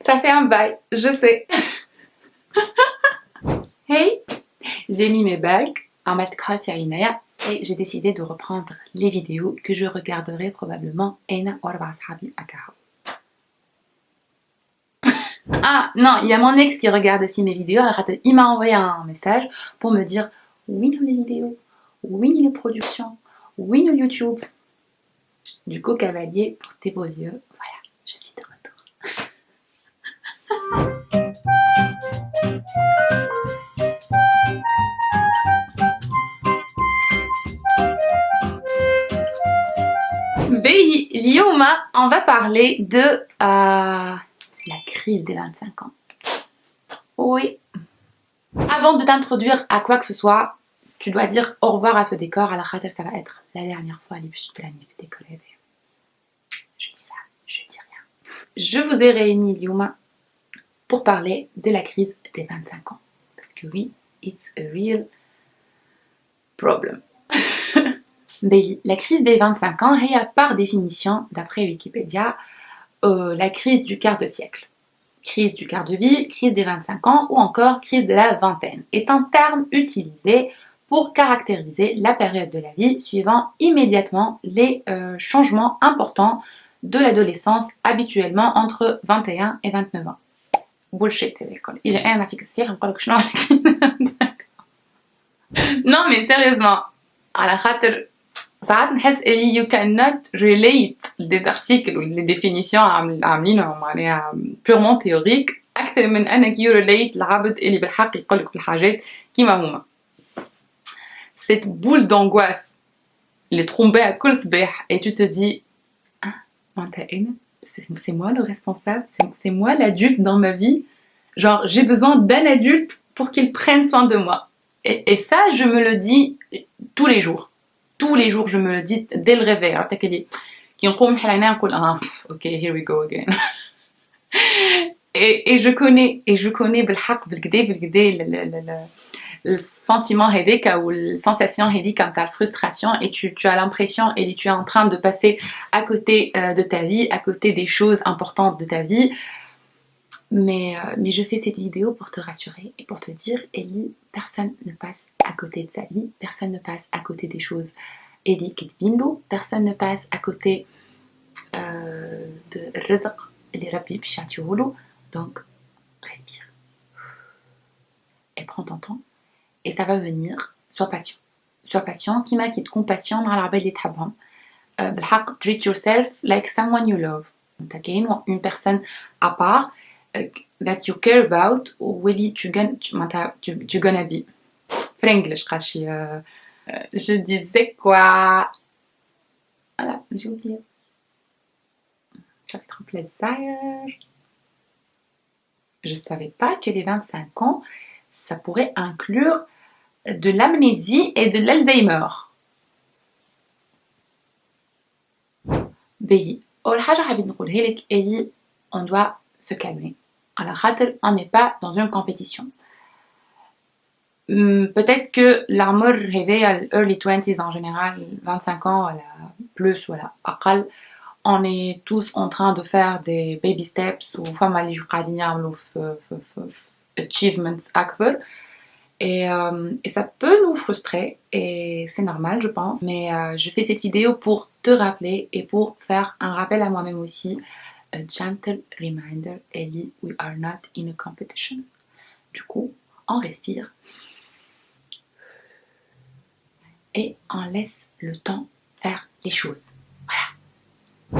Ça fait un bail, je sais. Hey, j'ai mis mes bagues en matkal Inaya et j'ai décidé de reprendre les vidéos que je regarderai probablement Eina Orba Ashabi Akaha. Ah non, il y a mon ex qui regarde aussi mes vidéos. Il m'a envoyé un message pour me dire oui nous les vidéos, oui les productions, oui nous YouTube. Du coup cavalier pour tes beaux yeux, voilà, je suis de retour. Lioma, on va parler de la crise des 25 ans. Oui. Avant de t'introduire à quoi que ce soit, tu dois dire au revoir à ce décor. Alors, ça va être la dernière fois. Je dis ça, je dis rien. Je vous ai réunis, Lioma, pour parler de la crise des 25 ans. Parce que oui, it's a real problem. La crise des 25 ans est par définition, d'après Wikipédia, la crise du quart de siècle. Crise du quart de vie, crise des 25 ans ou encore crise de la vingtaine est un terme utilisé pour caractériser la période de la vie suivant immédiatement les changements importants de l'adolescence, habituellement entre 21 et 29 ans. Bullshit, non mais sérieusement, à la khater ساعات نحس اللي you cannot relate des articles ou les définitions عاملينهم معناها purement théorique أكثر من أنك you relate العبد اللي بالحق يقولك في الحاجات كيما هما. Cette boule d'angoisse اللي ترومبها كل صباح et tu te dis ah معناتها أنا c'est moi le responsable, c'est moi l'adulte dans ma vie, genre j'ai besoin d'un adulte pour qu'il prenne soin de moi et ça je me le dis tous les jours. Tous les jours, je me le dis dès le réveil. Ok, here we go again. Et je connais le sentiment ou la sensation comme ta frustration et tu as l'impression et tu es en train de passer à côté de ta vie, à côté des choses importantes de ta vie. Mais je fais cette vidéo pour te rassurer et pour te dire, Ellie, personne ne passe à côté de sa vie, personne ne passe à côté des choses. Ellie Kitbinlo, personne ne passe à côté de Rizq, les Rabbi Bichatioulou. Donc, respire. Et prends ton temps. Et ça va venir. Sois patient. Sois patient. Qui m'a quitte compassion dans la belle étabam. Treat yourself like someone you love. Une personne à part. That you care about واللي tu gonna be. Frenglish قاشي je disais quoi? Voilà, j'ai oublié. Ça fait trop plaisir. Je savais pas que les 25 ans, ça pourrait inclure de l'amnésie et de l'Alzheimer. Béhi, أول حاجة حابين نقولها لك Ellie, on doit se calmer. Alors, on n'est pas dans une compétition. Peut-être que l'armure rêvée à early 20s en général, 25 ans, voilà, plus, voilà, aqal, on est tous en train de faire des baby steps ou achievements akbar. Et ça peut nous frustrer et c'est normal je pense. Mais je fais cette vidéo pour te rappeler et pour faire un rappel à moi-même aussi. A gentle reminder, Ellie, we are not in a competition. Du coup, on respire. Et on laisse le temps faire les choses. Voilà.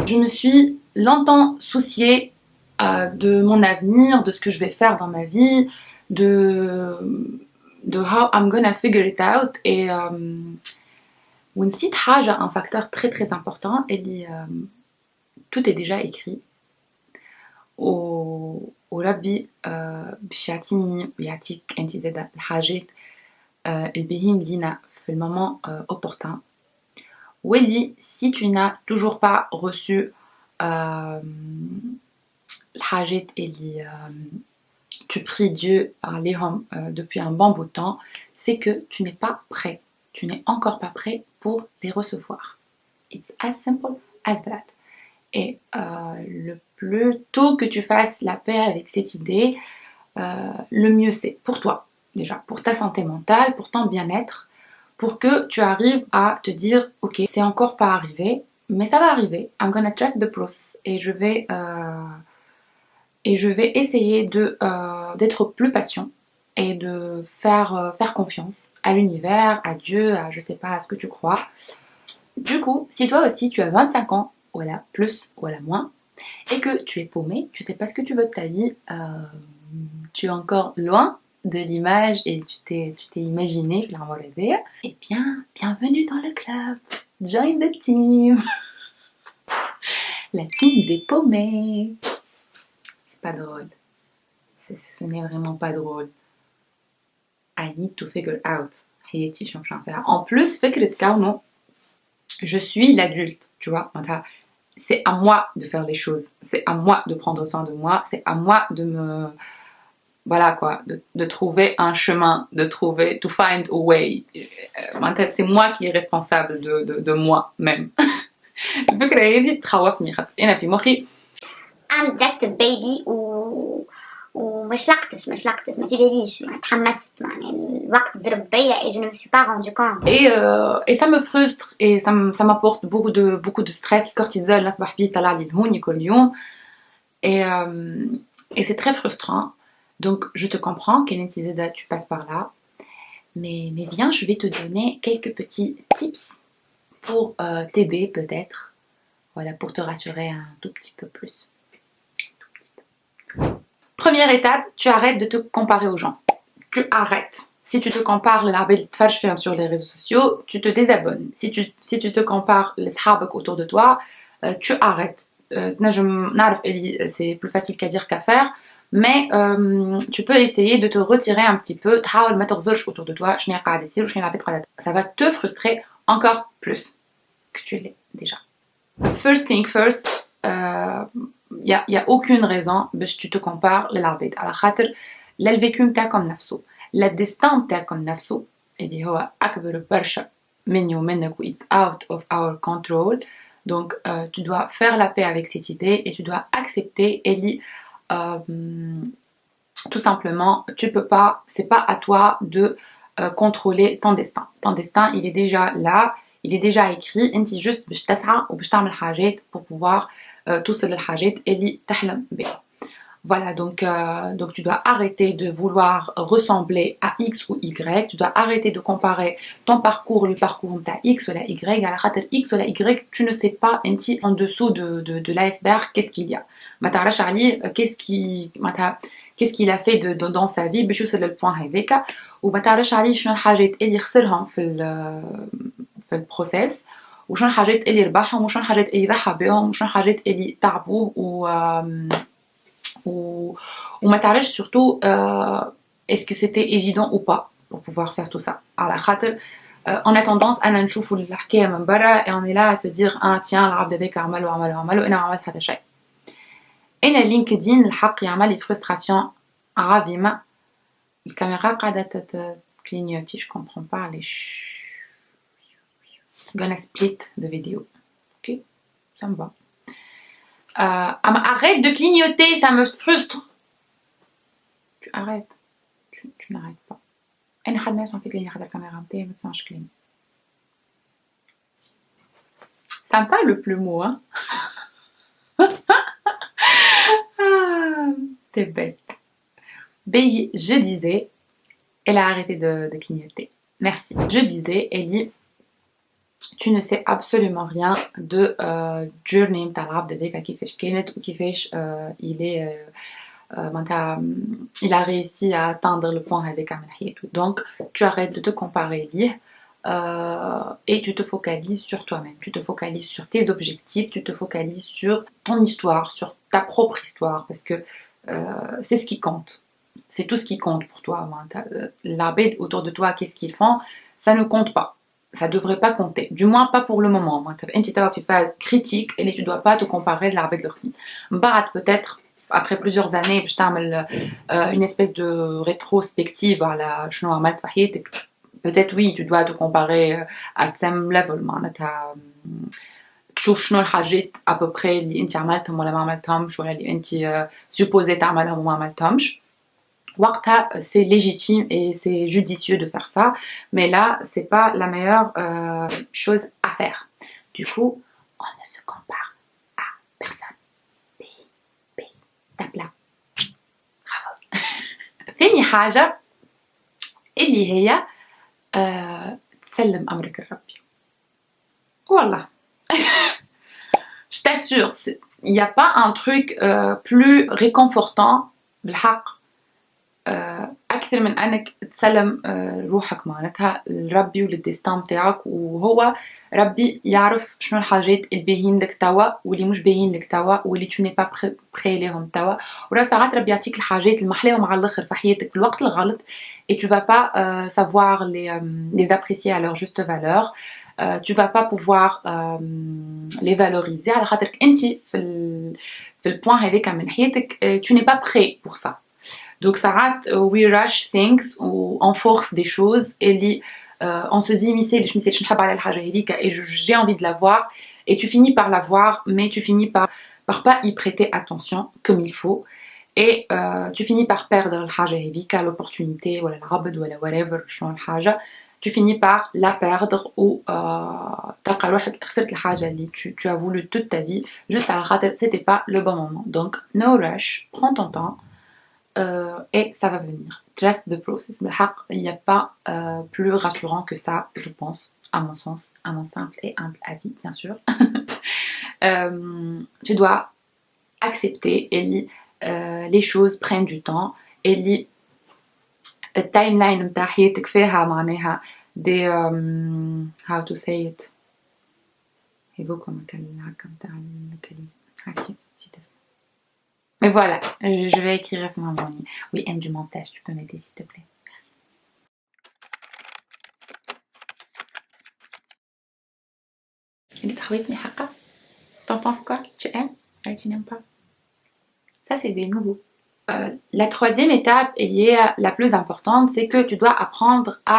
Je me suis longtemps souciée de mon avenir, de ce que je vais faire dans ma vie, de how I'm gonna figure it out. Et ونسيت حاجة, un facteur très très important, tout est déjà écrit. وربي باش يعطيني ويعطيك انت زاده الحاجات الباهين لينا في المومون opportun. واللي si tu n'as toujours pas reçu الحاجات اللي tu pries Dieu عليهم depuis un bon bout de temps, c'est que tu n'es pas prêt, tu n'es encore pas prêt pour les recevoir. It's as simple as that. Et le plus tôt que tu fasses la paix avec cette idée, le mieux c'est pour toi, déjà, pour ta santé mentale, pour ton bien-être, pour que tu arrives à te dire, ok, c'est encore pas arrivé, mais ça va arriver. I'm gonna trust the process et je vais essayer d'être plus patient et de faire confiance à l'univers, à Dieu, à je sais pas, à ce que tu crois. Du coup, si toi aussi tu as 25 ans, voilà, plus, voilà, moins, et que tu es paumé, tu sais pas ce que tu veux de ta vie, tu es encore loin de l'image et tu t'es imaginé, clairement rêvé, eh bien, bienvenue dans le club. Join the team. La team des paumés. C'est pas drôle. Ce n'est vraiment pas drôle. I need to figure out. En plus, je suis l'adulte, tu vois. C'est à moi de faire les choses. C'est à moi de prendre soin de moi. C'est à moi de me... Voilà quoi, de trouver un chemin, to find a way. C'est moi qui est responsable de moi-même. الفكرة هذه تخوفني خاطر أنا في مخي I'm just a baby ومش لقتش ما تباليش ما تحمست يعني الوقت ضرب بيا et je ne me suis pas rendu compte. Et ça me frustre et ça m'apporte beaucoup de stress, le cortisol نصبح بيه طلع لي الهوني كل يوم et c'est très frustrant. Donc je te comprends, Kenetizeda, tu passes par là, mais viens, je vais te donner quelques petits tips pour t'aider peut-être, voilà, pour te rassurer un tout petit peu plus. Première étape, tu arrêtes de te comparer aux gens. Tu arrêtes. Si tu te compares sur les réseaux sociaux, tu te désabonnes. Si tu te compares les sahabak autour de toi, tu arrêtes. C'est plus facile qu'à dire qu'à faire, mais tu peux essayer de te retirer un petit peu. Autour de toi, ça va te frustrer encore plus que tu l'es déjà. First thing first, y a aucune raison que tu te compares للعباد على خاطر لا الفيكو نتاعكم نفسه لا الديستان نتاعكم نفسه اللي هو أكبر برشا مني ومنك و it's out of our control. Donc tu dois faire la paix avec cette idée et tu dois accepter Ellie, tout simplement tu peux pas, c'est pas à toi de contrôler ton destin. Ton destin il est déjà là, il est déjà écrit, انت juste باش تسعى وباش تعمل حاجات pour pouvoir توصل للحاجات اللي تحلم بها. Voilà, donc tu dois arrêter de vouloir ressembler à X ou Y, tu dois arrêter de comparer ton parcours, le parcours de X ou la Y, à la X ou la Y, tu ne sais pas en dessous de l'iceberg, qu'est-ce qu'il y a. Matara Charlie, qu'est-ce qu'il a fait dans sa vie, باش يوصل للبوان هذاك, وما تعرفش عليه شنو الحاجات اللي خسرهم في البروسيس, وشنو الحاجات اللي ربحهم, وشنو الحاجات اللي ضحى بهم, وشنو الحاجات اللي تعبوه ou ma tarèche surtout est-ce que c'était évident ou pas pour pouvoir faire tout ça. Alors on a tendance à نشوفوا الحكايه من برا et on est là à se dire ah tiens العبد هذاك عمل وانا ما عملت حتى شيء. انا لينكدين الحق يعمل لي فرستراسيون عظيمه. الكاميرا قاعده تكلينيوتي, je comprends pas les it's gonna split the video. Ok, ça me va. Arrête de clignoter, ça me frustre. Tu arrêtes. Tu n'arrêtes pas. أنا حد ما يسمع في كليني حدا الكاميرا متاعي ما تسمعش كلامي. Sympa le plumeau, hein. T'es bête. Béhi, je disais, elle a arrêté de clignoter. Merci. Je disais, Ellie, tu ne sais absolument rien de journey نتاع العبد هذاك كيفاش كانت وكيفاش il a réussi à atteindre le point هذاك من حياته. Donc tu arrêtes de te comparer ليه et tu te focalises sur toi-même, tu te focalises sur tes objectifs, tu te focalises sur ton histoire, sur ta propre histoire, parce que c'est ce qui compte, c'est tout ce qui compte pour toi. L'abed autour de toi, qu'est-ce qu'ils font, ça ne compte pas. Ça devrait pas compter, du moins pas pour le moment. Tu es en phase critique et tu dois pas te comparer de l'arbre de leur vie. Peut-être après plusieurs années, je t'amène une espèce de rétrospective à la peut-être oui, tu dois te comparer à the same level. تشوف شنو الحاجات à peu près اللي انت عملتهم ولا ما عملتهمش ولا اللي انت supposé تعملهم وما عملتهمش. وقتها c'est légitime et c'est judicieux de faire ça, mais là c'est pas la meilleure chose à faire. Du coup on ne se compare à personne. B tape là. Bravo. ثاني حاجة اللي هي تسلم أمرك لربي. Voilà. Je t'assure, il n'y a pas un truc plus réconfortant بالحق أكثر من أنك تسلم روحك معناتها لربي وللديستان متاعك، وهو ربي يعرف شنو الحاجات اللي باهين لك توا واللي مش باهين لك توا واللي tu n'es pas prêt لهم توا. وراه ساعات ربي يعطيك الحاجات المحلاهم على الآخر في حياتك في الوقت الغلط et tu vas pas savoir les apprécier à leur juste valeur. Tu vas pas pouvoir les valoriser على خاطرك انت في البوان هذاك من حياتك tu n'es pas prêt pour ça. Donc ساعات we rush things ou on force des choses et on se dit ميسالش نحب على الحاجة هذيك et j'ai envie de la voir et tu finis par la voir mais tu finis par pas y prêter attention comme il faut et tu finis par perdre الحاجة هذيك l'opportunité ولا العبد ولا whatever شنو الحاجة. Tu finis par la perdre ou تلقى روحك خسرت الحاجة اللي tu as voulu toute ta vie juste على خاطر c'était pas le bon moment. Donc no rush, prends ton temps et ça va venir. Trust the process. Il n'y a pas plus rassurant que ça, je pense, à mon sens, à mon simple et humble avis, bien sûr. Tu dois accepter et les choses prennent du temps et التايم نتاع حياتك فيها معناها des how to say it هذوكم هكا نتاع الكلمة mais voilà, je vais écrire à ce moment. Oui, aime du montage, tu peux m'aider s'il te plaît. Merci. T'en penses quoi? Tu aimes? Ouais, tu n'aimes pas? Ça, c'est des nouveaux. La troisième étape, et la plus importante, c'est que tu dois apprendre à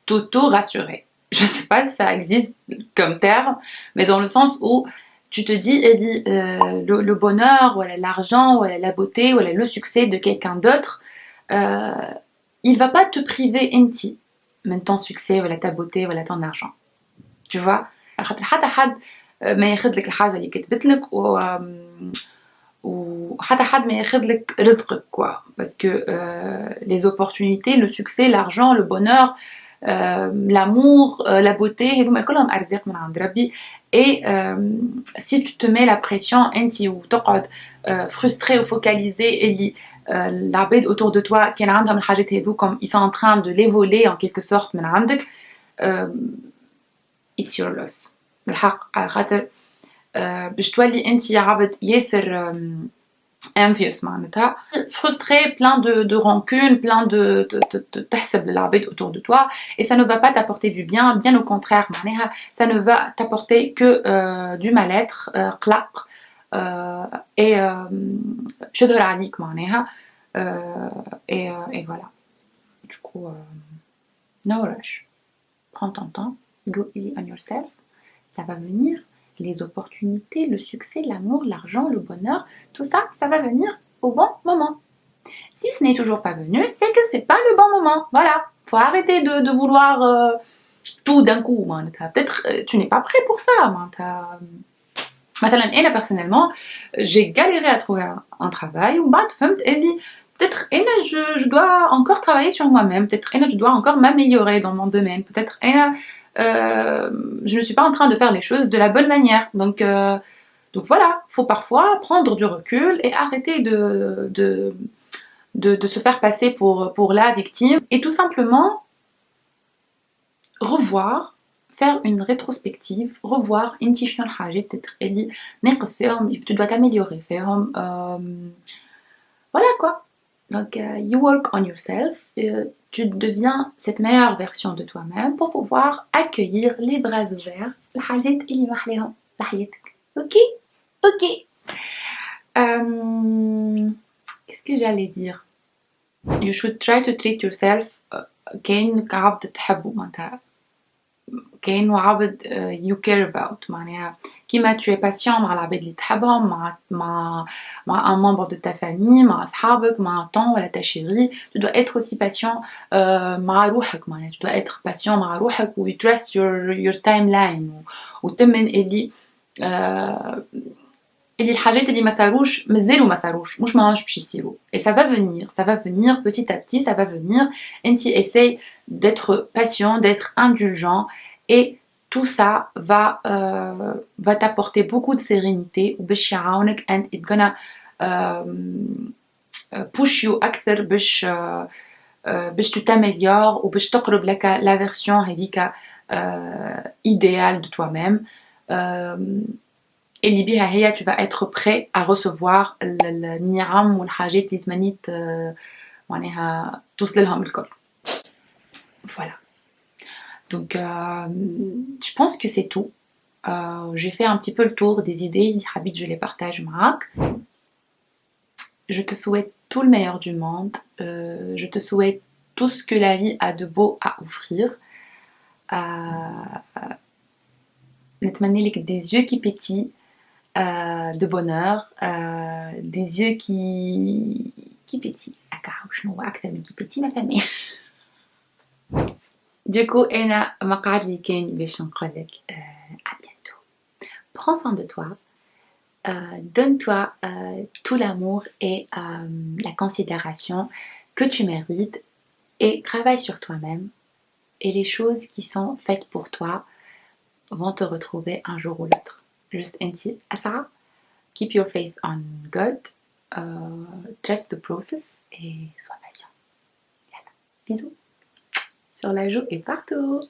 t'auto-rassurer. Je sais pas si ça existe comme terme, mais dans le sens où tu te dis, le bonheur, ou l'argent, ou la beauté, ou le succès de quelqu'un d'autre, il va pas te priver inti, من ton succès, ou ta beauté, ou ton argent. Tu vois? خاطر حتى حد ما ياخذ لك الحاجة اللي كتبت لك وحتى حد ما ياخذ لك رزقك quoi, parce que les opportunités, le succès, l'argent, le bonheur, l'amour, la beauté, هذوما كلهم أرزاق من عند ربي. Et si tu te mets la pression انتي وتقعد frustré ou focalisé اللي العباد autour de toi كان عندهم الحاجات هذوكم ils sont en train de les voler en quelque sorte من عندك, it's your loss بالحق. على خاطر باش تولي انت عبد ياسر envious معناتها frustré, plein de rancune, plein de تحسب العباد autour de toi et ça ne va pas t'apporter du bien au contraire معناها ça ne va t'apporter que du mal-être, قلق et باش يظهر عليك معناها et voilà. Du coup no rush, prends ton temps, go easy on yourself, ça va venir. Les opportunités, le succès, l'amour, l'argent, le bonheur, tout ça, ça va venir au bon moment. Si ce n'est toujours pas venu, c'est que c'est pas le bon moment. Voilà, faut arrêter de vouloir tout d'un coup. Peut-être tu n'es pas prêt pour ça. Maintenant, et là, personnellement, j'ai galéré à trouver un travail. Peut-être je dois encore travailler sur moi-même. Peut-être je dois encore m'améliorer dans mon domaine. Peut-être je ne suis pas en train de faire les choses de la bonne manière. Donc voilà, faut parfois prendre du recul et arrêter de se faire passer pour la victime et tout simplement revoir, faire une rétrospective, revoir inti شنو الحاجات اللي ناقص فيهم, tu dois t'améliorer فيهم. Voilà quoi. Donc you work on yourself, tu deviens cette meilleure version de toi-même pour pouvoir accueillir les bras ouverts الحاجات اللي محلاهم بحياتك. Ok. Qu'est-ce que j'allais dire? You should try to treat yourself كأنك عبد تحبه معناتها كأنه عبد you care about معناها كيما tu es patient مع العباد اللي تحبهم مع un membre de ta famille مع أصحابك مع ton ولا ta chérie tu dois être aussi patient مع روحك معناها tu dois être patient مع روحك و you trust your timeline وتمن اللي اللي الحاجات اللي ما صاروش مازالوا ما صاروش مش ماهمش باش يصيروا et ça va venir petit à petit ça va venir انت essaye d'être patient d'être indulgent et tout ça va t'apporter beaucoup de sérénité وباش يعاونك and it's gonna push you أكثر باش tu t'améliores وباش تقرب لك la version هذيك idéale de toi-même اللي بيها هي tu vas être prêt à recevoir النعم والحاجات اللي تمنيت معناها توصل لهم الكل. Voilà. Donc je pense que c'est tout. J'ai fait un petit peu le tour des idées, Habib, je les partage معاك. Je te souhaite tout le meilleur du monde. Je te souhaite tout ce que la vie a de beau à offrir. نتمنى لك des yeux qui pétillent de bonheur, des yeux qui pétillent. شنو هو أكثر من qui pétillent ma famille. Du coup, أنا مقعد لي كان باش نقولك à bientôt. Prends soin de toi. Donne-toi tout l'amour et la considération que tu mérites et travaille sur toi-même et les choses qui sont faites pour toi vont te retrouver un jour ou l'autre. Juste un tip à ça, keep your faith on God, trust the process et sois patient. Bisous sur la joue et partout.